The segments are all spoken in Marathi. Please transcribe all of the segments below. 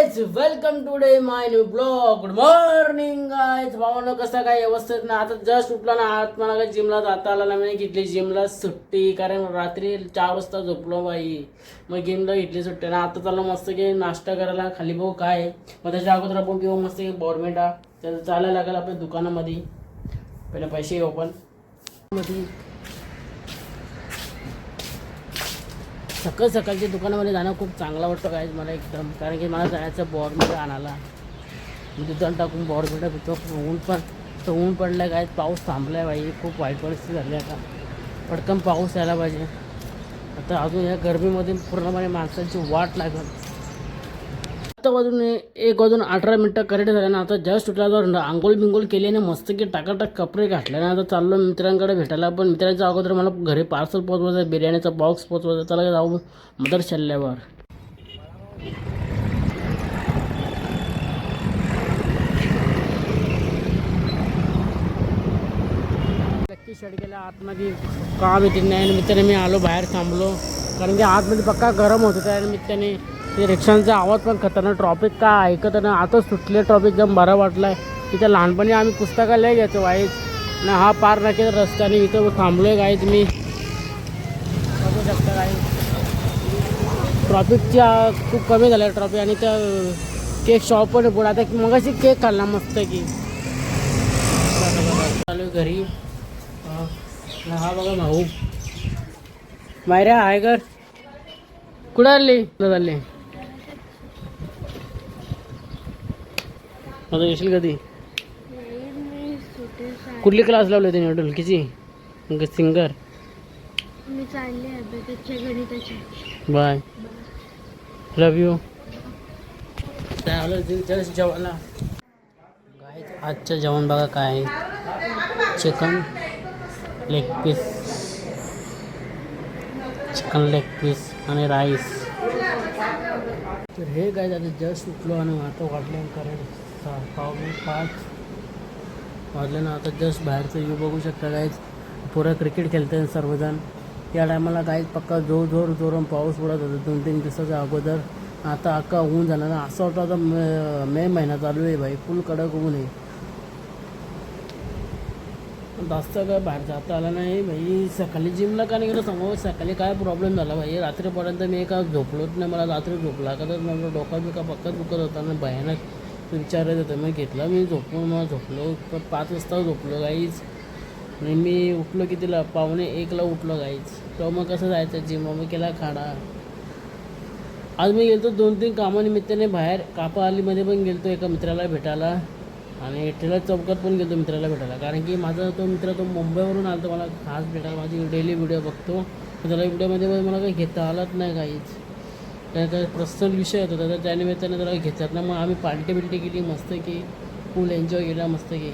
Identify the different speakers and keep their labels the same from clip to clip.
Speaker 1: Guys welcome today my new blog. Good morning guys. भावना कसा काय व्यवस्थित ना. आता जस्ट उठला ना. आज मला काय जिमला जाता आला ना. मी घेतली जिमला सुट्टी कारण रात्री 4 वाजता झोपलो बाई. मग जिमला घेतली सुट्टी ना. आता चाललो मस्त की नाश्ता करायला खाली बघू काय. मग त्याच्या अगोदर आपण पिऊ मस्त की बॉर्मेटा. त्याचं चालायला लागेल आपल्या दुकानामध्ये. पहिले पैसे घेऊ पण मध्ये सकाळ सकाळच्या दुकानामध्ये जाणं खूप चांगलं वाटतं काय मला एकदम. कारण की मला जायचं बॉर्मेटा आणायला. मी दुकान टाकून बॉर्मेटा पितो. ऊन पडलं काय. पाऊस थांबला आहे बाई. खूप वाईट परिस्थिती झाली आता. पटकन पाऊस यायला पाहिजे. आता अजून या गरमीमध्ये पूर्णपणे माणसांची वाट लागल. आता वाजून 1:18 करेक्ट झाले ना. आता जस्ट उठला तर आंघोळ बिंगोळ केली आणि मस्त की टाकाटाक कपडे घातले ना. आता चाललो मित्रांकडे भेटायला. पण मित्रांच्या अगोदर मला घरी पार्सल पोचवायचं. बिर्याणीचा बॉक्स पोचवायचा. चला जाऊ मदर शल्ल्यावर. नक्की गेल्या आतमध्ये काम येते नाही. मित्राने मी आलो बाहेर थांबलो. कारण की आतमध्ये पक्का गरम होत होता. आणि मित्राने ते रिक्षांचा आवाज पण खतरनाक. ट्रॉफिक का ऐकत ना. आता सुटले ट्रॉफिक एकदम बरा वाटला आहे. इथं लहानपणी आम्ही पुस्तकाला घ्यायचो वाईच ना. हा पार नाक्याचा रस्त्याने इथं थांबलो आहे गाईच. मी बघू शकता काय ट्रॉफिकच्या खूप कमी झालं ट्रॉफिक. आणि त्या केक शॉप पण पुढे आता मगाशी केक खाल्ला मस्त की. चालू घरी. हा बघा भाऊ मायऱ्या आहे घर. कुठं आली चालले. आता येशील कधी. कुठली क्लास लावले त्याने ढोलकीची सिंगर.
Speaker 2: मी चालले अभ्यासाच्या गणिताच्या.
Speaker 1: Bye love you. जेवायला गाईज आजचं जेवण बघा काय आहे. चिकन लेग पीस आणि राईस. तर हे काय आता जस्ट उठलो आणि आता वाटलं करेक्ट 5:15 वाजले ना. आता जस्ट बाहेरचं व्ह्यू बघू शकता गाईज. पुरं क्रिकेट खेळते सर्वजण. या टायमाला गाईज पक्का जोरून पाऊस पडत होता 2-3 दिवसाच्या अगोदर. आता अख्खा ऊन झाला ना. असं वाटतं आता मे महिना चालू आहे भाई. फुल कडक ऊन आहे. जास्त काय बाहेर जाता आला नाही भाई. सकाळी जिमला का नाही गेलं समोर. सकाळी काय प्रॉब्लेम झाला भाई. रात्रीपर्यंत मी एका झोपलोच नाही. मला रात्री झोपला का तर मला डोका बिका पक्का दुखत होता ना भयानक. विचारत होतं मग घेतला मी झोपून. मला झोपलो 5 वाजता झोपलो गाईच. आणि मी उठलो कितीला 1:45 उठलो गाईच. तेव्हा मग कसं जायचं जिम. मग केला खाडा. आज मी गेलो 2-3 कामानिमित्ताने बाहेर. कापालीमध्ये पण गेलो एका मित्राला भेटायला. आणि टिळक चौकात पण गेलो मित्राला भेटायला. कारण की माझा तो मित्र तो मुंबईवरून आला. मला खास भेटायला. माझी डेली व्हिडिओ बघतो. त्याला व्हिडिओमध्ये मला काही घेता आलाच नाही काहीच. त्या काही पर्सनल विषय होता तर त्या निमित्ताने त्याला घेतात ना. मग आम्ही पार्टी केली मस्त की. फुल एन्जॉय केला मस्त की.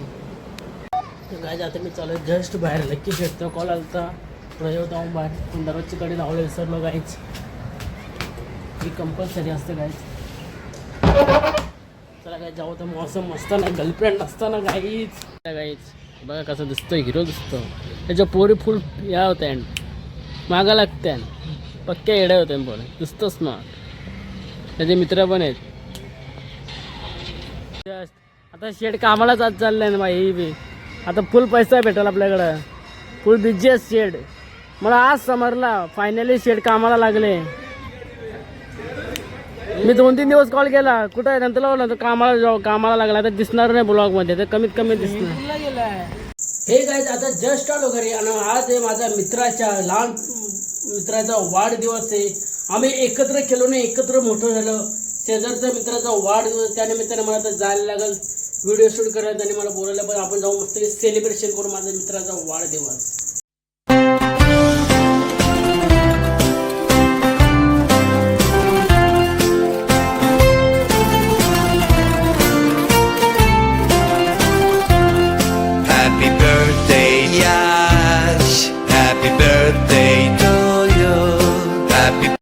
Speaker 1: काय आता मी चालू जस्ट बाहेर. लक्की शेटचा कॉल आला होता. पुढे होता बाहेर. पण दररोजची कडे धावलं विसरलो गाईच. ही कंपल्सरी असते गाईच. चला काय जाऊ तर मौसम मस्त नाही. गर्लफ्रेंड नसताना गाईच बघा कसं दिसतं. हिरो दिसतो. त्याच्या पोरी फुल या होत्या मागा लागत्या. पक्क्या येड्या होत्या पोरे. दिसतोच ना. त्याचे मित्र पण आहेत. आता शेड कामालाच आज चाललंय ना बाई बी. आता फुल पैसा भेटेल आपल्याकडं. फुल बिझी आहे शेड. मला आज समजला फायनली शेड कामाला लागले. मी 2-3 दिवस कॉल केला कुठं आहे नंतर लावलं तर कामाला लागला. तर दिसणार नाही ब्लॉगमध्ये. तर कमीत कमी दिसणार. हे गाईज आता जस्ट आलो घरी. आणि आज आहे माझ्या लहान मित्राचा वाढदिवस आहे. आम्ही एकत्र केलो नाही. एकत्र मोठं झालं. शेजारच्या मित्राचा वाढदिवस. त्यानिमित्ताने मला तर जायला लागेल. व्हिडिओ शूट करायला आणि मला बोलायला पण. आपण जाऊ मस्त सेलिब्रेशन करू माझ्या मित्राचा वाढदिवस.